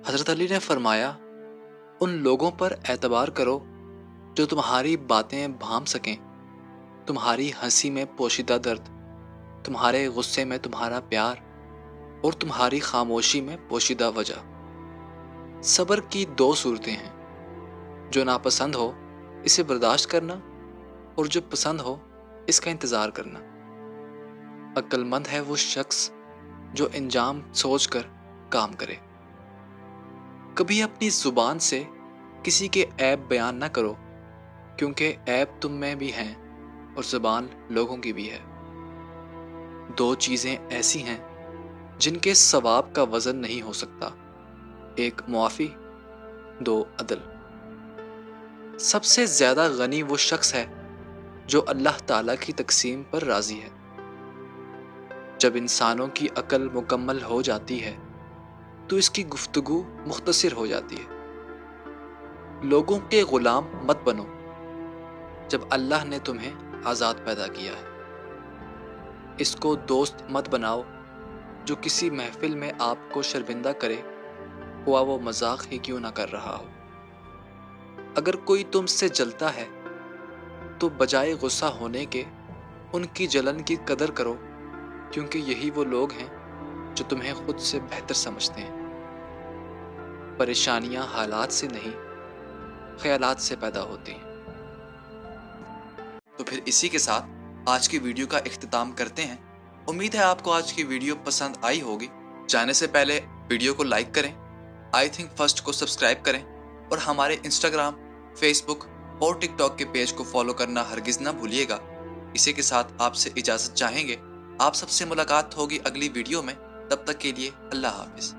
हज़रत अली ने फरमाया, उन लोगों पर एतबार करो जो तुम्हारी बातें भांप सकें, तुम्हारी हंसी में पोशीदा दर्द, तुम्हारे गुस्से में तुम्हारा प्यार और तुम्हारी खामोशी में पोशीदा वजह। सब्र की दो सूरतें हैं, जो नापसंद हो इसे बर्दाश्त करना और जो पसंद हो इसका इंतज़ार करना। अक्लमंद है वो शख्स जो अंजाम सोचकर काम करे। कभी अपनी ज़ुबान से किसी के ऐब बयान न करो, क्योंकि ऐब तुम में भी हैं और ज़ुबान लोगों की भी है। दो चीज़ें ऐसी हैं जिनके सवाब का वज़न नहीं हो सकता, एक मुआफ़ी, दो अदल। सबसे ज़्यादा गनी वो शख्स है जो अल्लाह ताला की तकसीम पर राज़ी है। जब इंसानों की अकल मुकम्मल हो जाती है तो इसकी गुफ्तगू मुख्तसर हो जाती है। लोगों के ग़ुलाम मत बनो जब अल्लाह ने तुम्हें आज़ाद पैदा किया है। इसको दोस्त मत बनाओ जो किसी महफिल में आपको शर्मिंदा करे, हुआ वो मजाक ही क्यों ना कर रहा हो। अगर कोई तुमसे जलता है तो बजाय गुस्सा होने के उनकी जलन की कदर करो, क्योंकि यही वो लोग हैं जो तुम्हें खुद से बेहतर समझते हैं। परेशानियां हालात से नहीं, ख्यालात से पैदा होती हैं। तो फिर इसी के साथ आज की वीडियो का इख्तिताम करते हैं। उम्मीद है आपको आज की वीडियो पसंद आई होगी। जाने से पहले वीडियो को लाइक करें, आई थिंक फर्स्ट को सब्सक्राइब करें और हमारे इंस्टाग्राम, फेसबुक और टिकटॉक के पेज को फॉलो करना हरगिज़ ना भूलिएगा। इसी के साथ आपसे इजाज़त चाहेंगे। आप सबसे मुलाकात होगी अगली वीडियो में। तब तक के लिए अल्लाह हाफिज़।